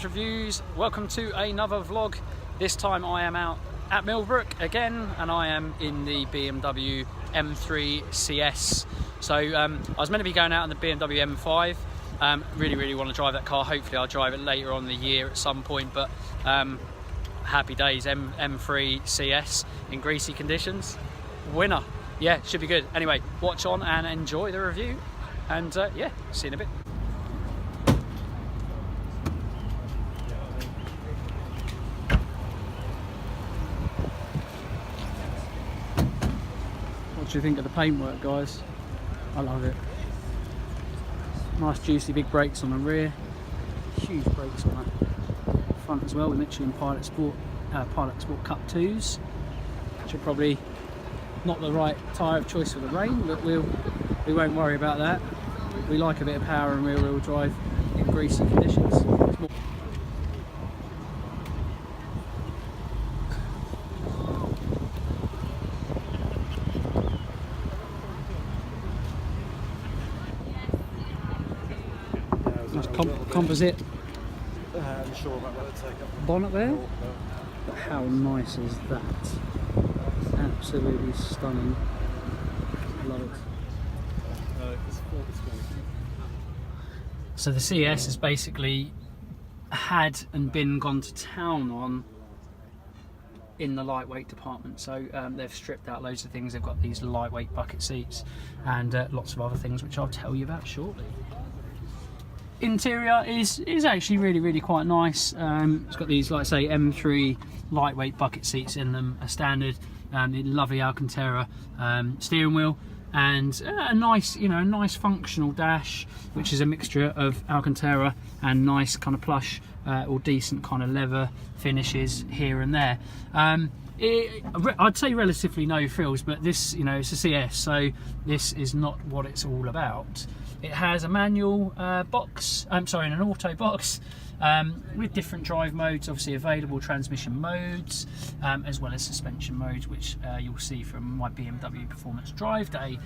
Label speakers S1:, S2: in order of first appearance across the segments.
S1: Reviews. Welcome to another vlog. This time I am out at Millbrook again, and I am in the BMW M3 Cs. So I was meant to be going out in the BMW M5. Really want to drive that car. Hopefully I'll drive it later on in the year at some point, but happy days. M3 CS in greasy conditions. Winner. Yeah, should be good. Anyway, watch on and enjoy the review, and yeah, see you in a bit. What do you think of the paintwork, guys? I love it. Nice juicy big brakes on the rear, huge brakes on the front as well with Michelin Pilot Sport Cup 2s, which are probably not the right tyre of choice for the rain, but we won't worry about that. We like a bit of power and rear-wheel drive in greasy conditions. Nice composite bonnet there, but how nice is that? Absolutely stunning. Love it. So the CS has basically had and gone to town on in the lightweight department. So they've stripped out loads of things. They've got these lightweight bucket seats and lots of other things which I'll tell you about shortly. Interior is actually really quite nice. It's got these, like I say, M3 lightweight bucket seats in them, a standard lovely alcantara steering wheel, and a nice, a nice functional dash, which is a mixture of alcantara and nice kind of plush or decent kind of leather finishes here and there. I'd say relatively no frills, but this, it's a CS, so this is not what it's all about. It has a manual box, an auto box, with different drive modes, obviously available transmission modes, as well as suspension modes, which you'll see from my BMW Performance Drive Day.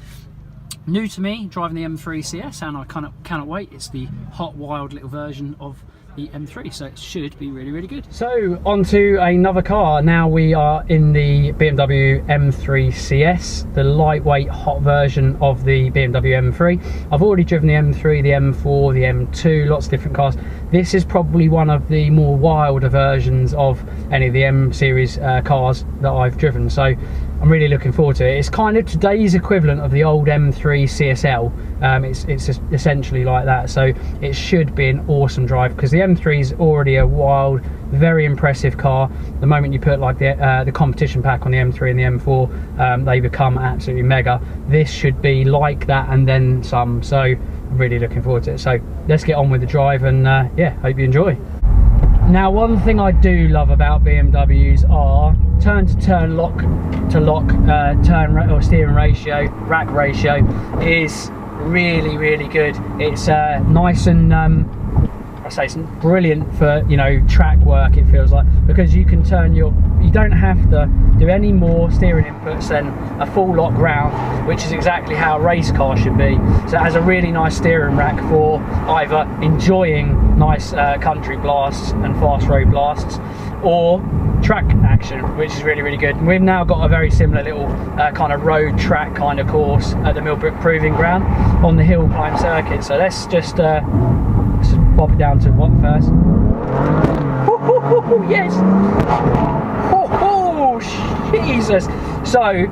S1: New to me, driving the M3 CS, and I cannot wait. It's the hot, wild little version of the M3, so it should be really good. So on to another car. Now we are in the BMW M3 CS, the lightweight hot version of the BMW M3. I've already driven the M3, the M4, the M2, lots of different cars. This is probably one of the more wilder versions of any of the M series cars that I've driven, so I'm really looking forward to it. It's kind of today's equivalent of the old M3 CSL. It's essentially like that, so it should be an awesome drive, because the M3 is already a wild, very impressive car. The moment you put like the competition pack on the M3 and the M4, they become absolutely mega. This should be like that and then some, so I'm really looking forward to it. So let's get on with the drive, and yeah, hope you enjoy. Now, one thing I do love about BMWs are turn to turn, lock to lock, steering ratio, rack ratio is really good. It's nice and it's brilliant for track work, it feels like, because you can turn you don't have to do any more steering inputs than a full lock round, which is exactly how a race car should be. So it has a really nice steering rack for either enjoying nice country blasts and fast road blasts, or track action, which is really good. And we've now got a very similar little kind of road track kind of course at the Millbrook Proving Ground on the hill climb circuit. So let's just pop it down to what first? Yes! Oh, Jesus! So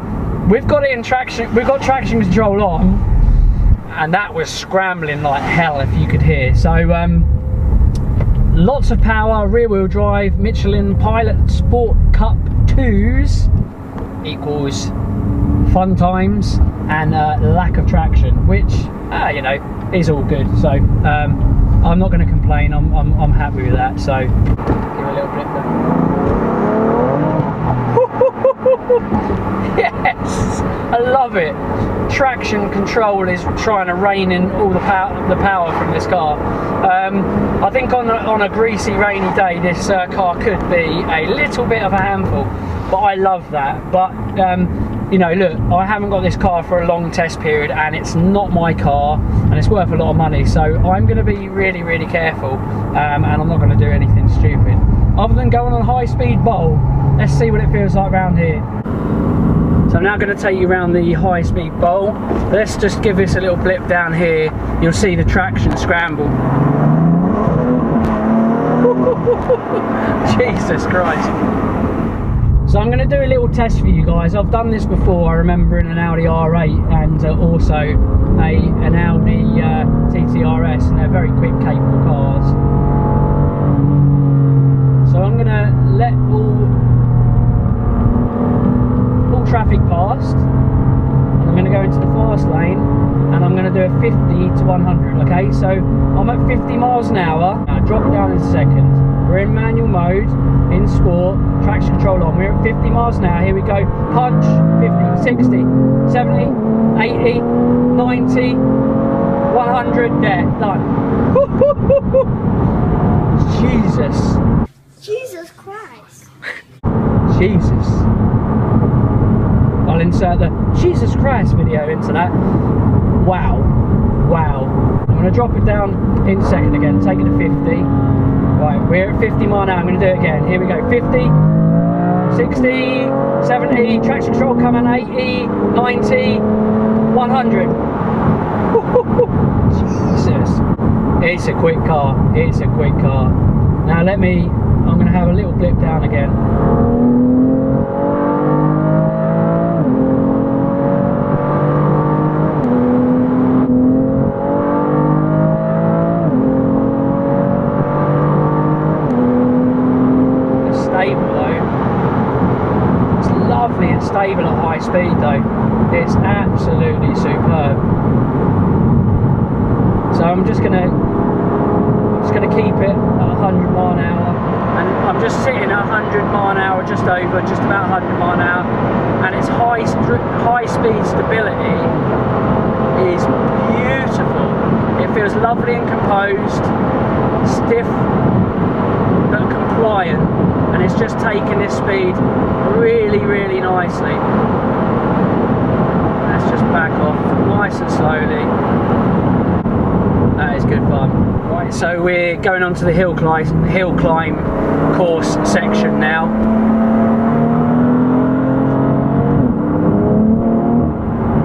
S1: we've got it in traction. We've got traction control on, and that was scrambling like hell, if you could hear. So lots of power, rear-wheel drive, Michelin Pilot Sport Cup 2s equals fun times and lack of traction, which is all good. So I'm not going to complain. I'm happy with that. So give it a little bit there. Yes, I love it. Traction control is trying to rein in all the power from this car. I think on a greasy, rainy day, this car could be a little bit of a handful, but I love that. But you know, look, I haven't got this car for a long test period, and it's not my car, and it's worth a lot of money, so I'm going to be really, really careful, and I'm not going to do anything stupid other than going on high-speed bowl. Let's see what it feels like around here. So I'm now going to take you around the high-speed bowl. Let's just give this a little blip down here. You'll see the traction scramble. Jesus Christ. So I'm going to do a little test for you guys. I've done this before, I remember, in an Audi R8 and also an Audi TTRS, and they're very quick, capable cars. So I'm going to let all traffic past, and I'm going to go into the fast lane, and I'm going to do a 50 to 100, okay? So I'm at 50 miles an hour, I'll drop it down in a second. We're in manual mode, in sport, traction control on. We're at 50 miles an hour, here we go. Punch, 50, 60, 70, 80, 90, 100, there, done. Jesus.
S2: Jesus Christ.
S1: Jesus. I'll insert the Jesus Christ video into that. Wow. Wow. I'm going to drop it down in a second again, take it to 50. Right, we're at 50 miles now, I'm going to do it again. Here we go, 50, 60, 70, traction control coming, 80, 90, 100. Jesus. It's a quick car, it's a quick car. Now I'm going to have a little blip down again. It's stable though. It's lovely and stable at high speed though. It's absolutely superb. So I'm just going to keep it at 100 mile an hour, and I'm just sitting at 100 mile an hour, just over, just about 100 mile an hour, and its high speed stability is beautiful. It feels lovely and composed, stiff but compliant, and it's just taking this speed really, really nicely. Let's just back off nice and slowly. That is good fun. Right, so we're going on to the hill climb course section now.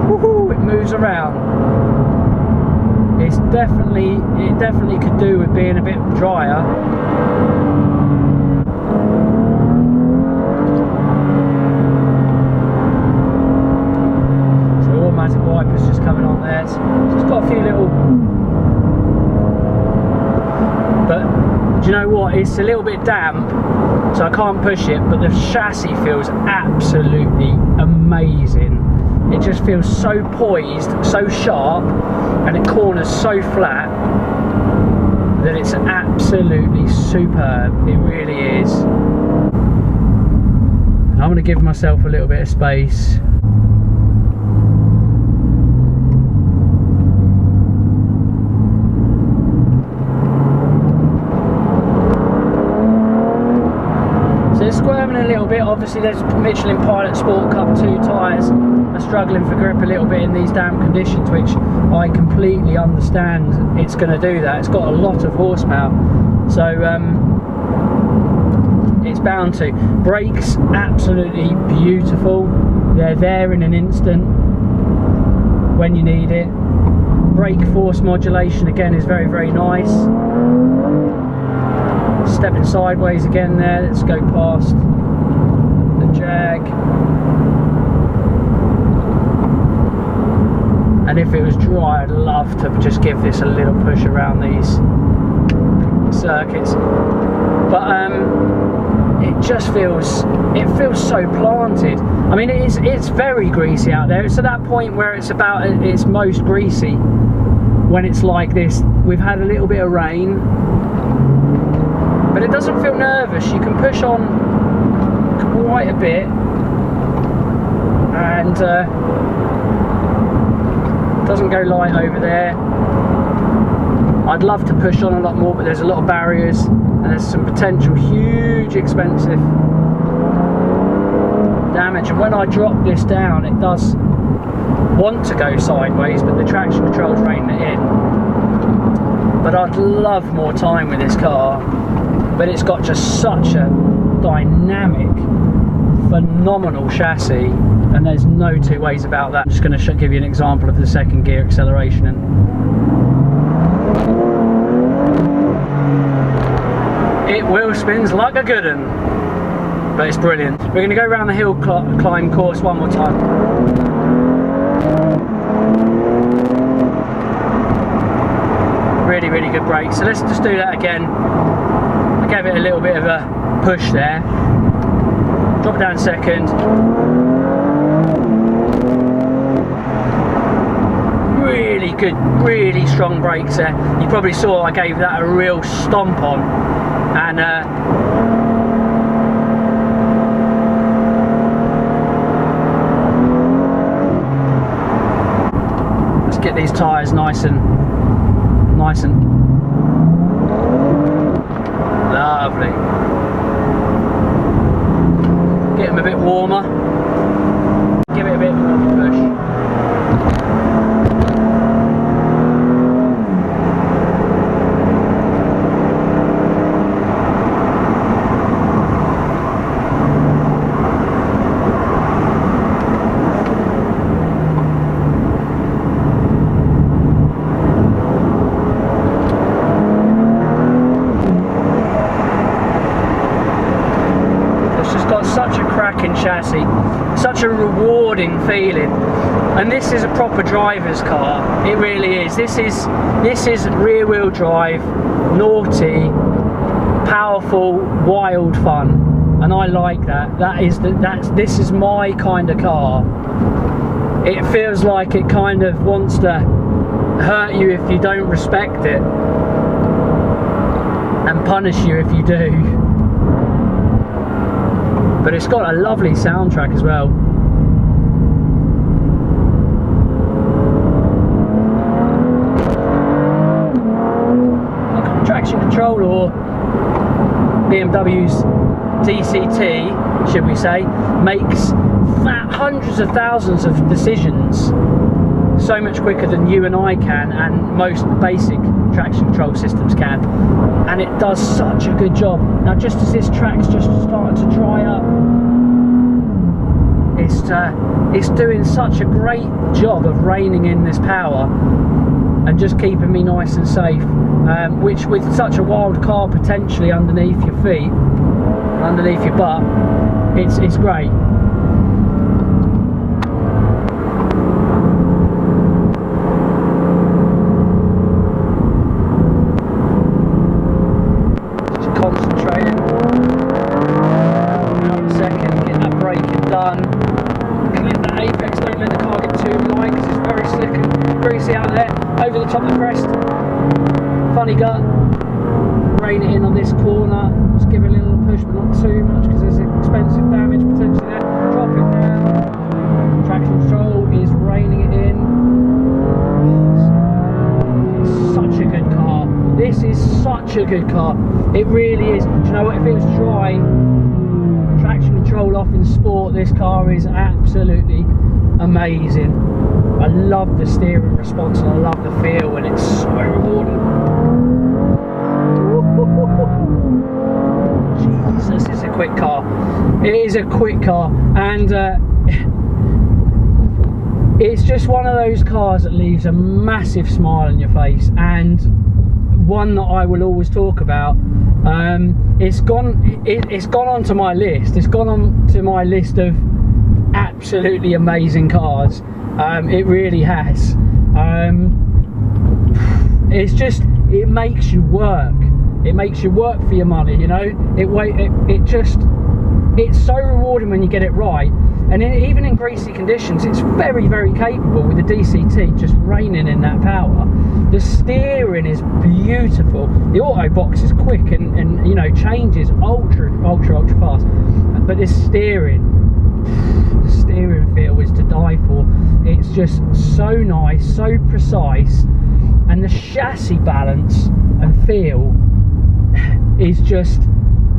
S1: Woohoo! It moves around. It definitely could do with being a bit drier. So automatic wipers just coming on there. So it's got a few little. But do you know what, it's a little bit damp, so I can't push it, but the chassis feels absolutely amazing. It just feels so poised, so sharp, and it corners so flat that it's absolutely superb. It really is. I'm going to give myself a little bit of space. Squirming a little bit. Obviously there's Michelin Pilot Sport Cup 2 tyres are struggling for grip a little bit in these damp conditions, which I completely understand. It's going to do that. It's got a lot of horsepower, so it's bound to. Brakes, absolutely beautiful. They're there in an instant when you need it. Brake force modulation again is very, very nice. Stepping sideways again there. Let's go past the Jag. And if it was dry, I'd love to just give this a little push around these circuits. But it just feels so planted. I mean, it's very greasy out there. It's at that point where it's about its most greasy when it's like this. We've had a little bit of rain, but it doesn't feel nervous. You can push on quite a bit, and doesn't go light over there. I'd love to push on a lot more, but there's a lot of barriers, and there's some potential huge expensive damage, and when I drop this down it does want to go sideways, but the traction control's reining it in. But I'd love more time with this car, but it's got just such a dynamic, phenomenal chassis, and there's no two ways about that. I'm just going to give you an example of the second gear acceleration. And it wheel spins like a good one, but it's brilliant. We're going to go around the hill climb course one more time. Really, really good brakes. So let's just do that again. I gave it a little bit of a push there. Drop it down a second. Really good, really strong brakes there. You probably saw I gave that a real stomp on, and let's get these tyres nice and lovely. Get them a bit warmer. Give it a bit of a push. Such a cracking chassis, such a rewarding feeling, and this is a proper driver's car. It really is. This is rear wheel drive, naughty, powerful, wild fun, and I like that. This is my kind of car. It feels like it kind of wants to hurt you if you don't respect it, and punish you if you do. But it's got a lovely soundtrack as well. Traction control, or BMW's DCT, should we say, makes hundreds of thousands of decisions so much quicker than you and I can, and most basic traction control systems can, and it does such a good job. Now, just as this track's just starting to dry up, it's doing such a great job of reining in this power and just keeping me nice and safe, which with such a wild car potentially underneath your feet, underneath your butt, it's great. Concentrating. Now a second, get that braking done. Clip that apex, don't let the car get too light because it's very slick and greasy out there. Over the top of the crest. Funny gut. Rein it in on this corner. Just give it a little push, but not too much because there's expensive damage potentially there. Drop it down. Traction control is reining it in. It's such a good car. This is such a good car. It really is. Do you know what? If it was dry, traction control off in sport, this car is absolutely amazing. I love the steering response and I love the feel, and it's so rewarding. Jesus, it's a quick car. It is a quick car, and it's just one of those cars that leaves a massive smile on your face, and one that I will always talk about. It's gone onto my list. It's gone on to my list of absolutely amazing cars. It really has. It makes you work. It makes you work for your money, you know. It's so rewarding when you get it right. And even in greasy conditions, it's very, very capable with the DCT just reining in that power. The steering is beautiful. The auto box is quick and you know, changes ultra fast. But the steering feel is to die for. It's just so nice, so precise, and the chassis balance and feel is just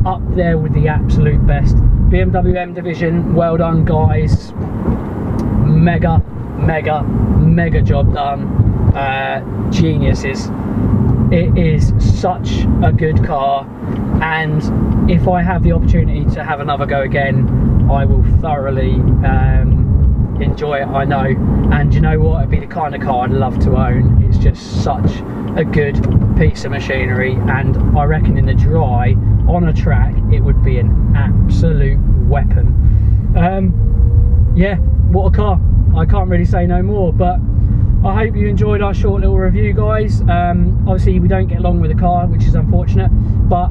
S1: up there with the absolute best. BMW M division, well done guys. Mega job done. Geniuses. It is such a good car, and if I have the opportunity to have another go again, I will thoroughly enjoy it, I know. And you know what, it'd be the kind of car I'd love to own. It's just such a good piece of machinery, and I reckon in the dry on a track it would be an absolute weapon. Yeah, what a car. I can't really say no more, but I hope you enjoyed our short little review, guys. Obviously we don't get along with the car, which is unfortunate, but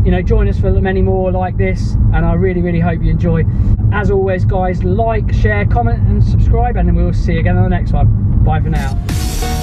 S1: you know, join us for many more like this, and I really hope you enjoy. As always guys, like, share, comment and subscribe, and then we'll see you again on the next one. Bye for now.